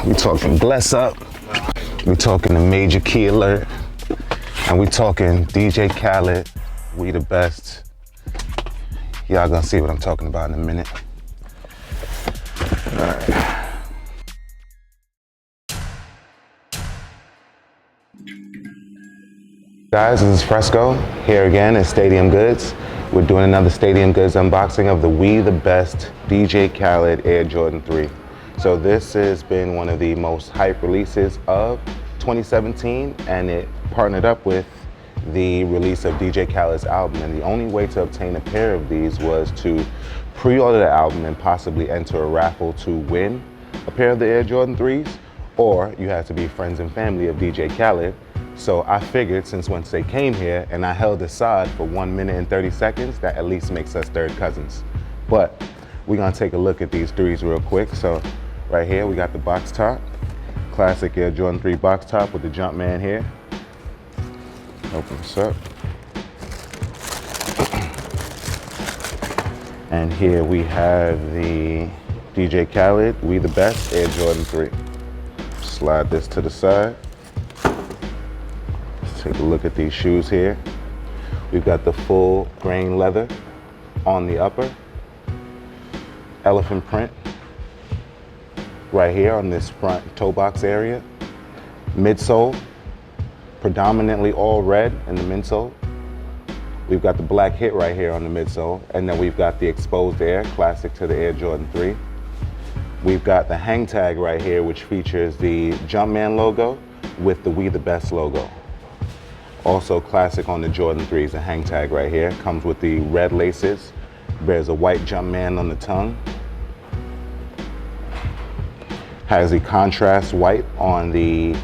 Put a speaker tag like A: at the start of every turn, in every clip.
A: We talking Bless Up. We talking the Major Key Alert. And we talking DJ Khaled, We the Best. Y'all gonna see what I'm talking about in a minute. All right. Guys, this is Fresco. Here again at Stadium Goods. We're doing another Stadium Goods unboxing of the We the Best DJ Khaled Air Jordan 3. So this has been one of the most hype releases of 2017, and it partnered up with the release of DJ Khaled's album. And the only way to obtain a pair of these was to pre-order the album and possibly enter a raffle to win a pair of the Air Jordan 3s, or you had to be friends and family of DJ Khaled. So I figured since once they came here and I held aside for 1 minute and 30 seconds, that at least makes us third cousins. But we're gonna take a look at these threes real quick. So right here, we got the box top. Classic Air Jordan 3 box top with the Jumpman here. Open this up. And here we have the DJ Khaled, We the Best Air Jordan 3. Slide this to the side. Let's take a look at these shoes here. We've got the full grain leather on the upper. Elephant print right here on this front toe box area. Midsole, predominantly all red in the midsole. We've got the black hit right here on the midsole, and then we've got the exposed air, classic to the Air Jordan 3. We've got the hang tag right here, which features the Jumpman logo with the We the Best logo. Also classic on the Jordan 3s, the hang tag right here. Comes with the red laces, bears a white Jumpman on the tongue. Has the contrast white on the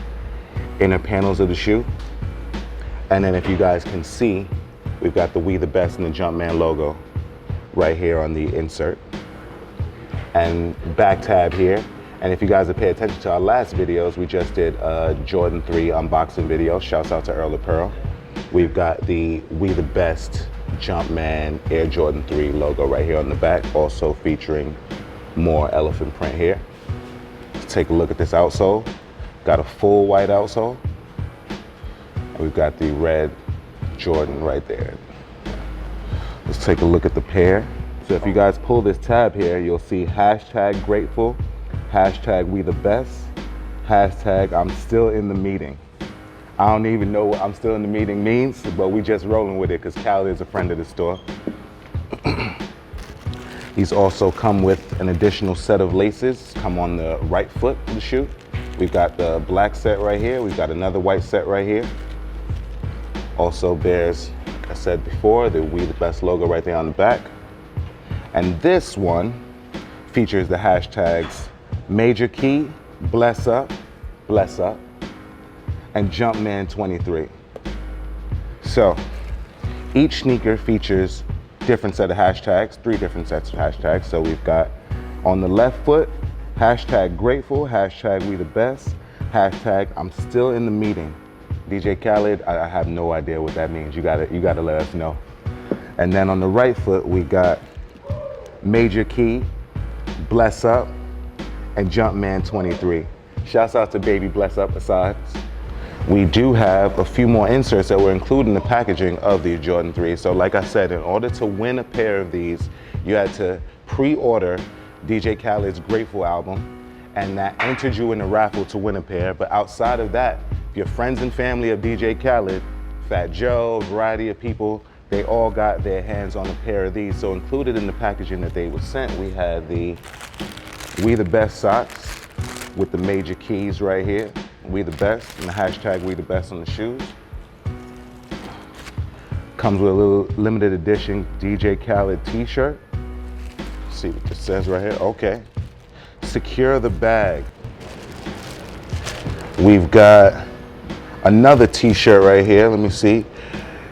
A: inner panels of the shoe. And then if you guys can see, we've got the We the Best and the Jumpman logo right here on the insert. And back tab here. And if you guys have paid attention to our last videos, we just did a Jordan 3 unboxing video. Shouts out to Earl of Pearl. We've got the We the Best Jumpman Air Jordan 3 logo right here on the back, also featuring more elephant print here. Let's take a look at this outsole. Got a full white outsole. And we've got the red Jordan right there. Let's take a look at the pair. So if you guys pull this tab here, you'll see hashtag grateful, hashtag We the Best, hashtag I'm still in the meeting. I don't even know what I'm still in the meeting means, but we just rolling with it because Khaled is a friend of the store. He's also come with an additional set of laces, come on the right foot of the shoe. We've got the black set right here. We've got another white set right here. Also bears, like I said before, the We the Best logo right there on the back. And this one features the hashtags Major Key, Bless Up, and Jumpman 23. So each sneaker features different set of hashtags, 3 different sets of hashtags. So we've got on the left foot, hashtag grateful, hashtag We the Best, hashtag I'm still in the meeting. DJ Khaled, I have no idea what that means. You gotta let us know. And then on the right foot, we got Major Key, Bless Up, and Jumpman 23. Shouts out to Baby Bless Up asides. We do have a few more inserts that were included in the packaging of the Jordan 3. So like I said, in order to win a pair of these, you had to pre-order DJ Khaled's Grateful album, and that entered you in the raffle to win a pair. But outside of that, if you're friends and family of DJ Khaled, Fat Joe, a variety of people, they all got their hands on a pair of these. So included in the packaging that they were sent, we had the We the Best socks with the Major Keys right here. We the Best, and the hashtag We the Best on the shoes. Comes with a little limited edition DJ Khaled t-shirt. See what this says right here, okay. Secure the bag. We've got another t-shirt right here, let me see.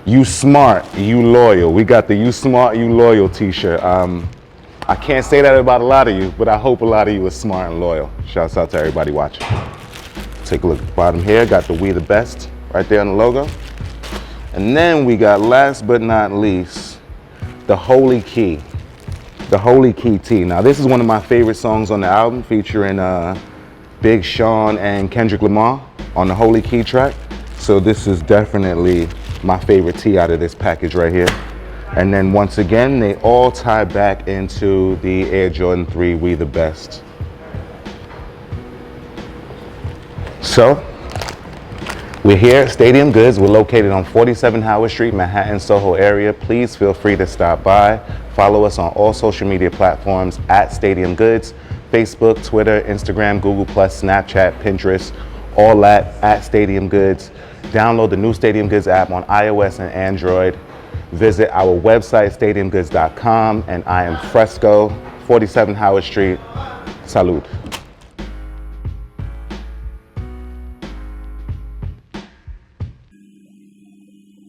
A: You smart, you loyal. We got the You smart, you loyal t-shirt. I can't say that about a lot of you, but I hope a lot of you are smart and loyal. Shouts out to everybody watching. Take a look at the bottom here, got the We the Best right there on the logo. And then we got, last but not least, the Holy Key. The Holy Key tee. Now this is one of my favorite songs on the album, featuring Big Sean and Kendrick Lamar on the Holy Key track. So this is definitely my favorite tee out of this package right here. And then once again, they all tie back into the Air Jordan 3 We The Best. So we're here at Stadium Goods. We're located on 47 Howard Street, Manhattan, Soho area. Please feel free to stop by. Follow us on all social media platforms at Stadium Goods, Facebook, Twitter, Instagram, Google+, Snapchat, Pinterest, all that at Stadium Goods. Download the new Stadium Goods app on iOS and Android. Visit our website, stadiumgoods.com. And I am Fresco, 47 Howard Street. Salud.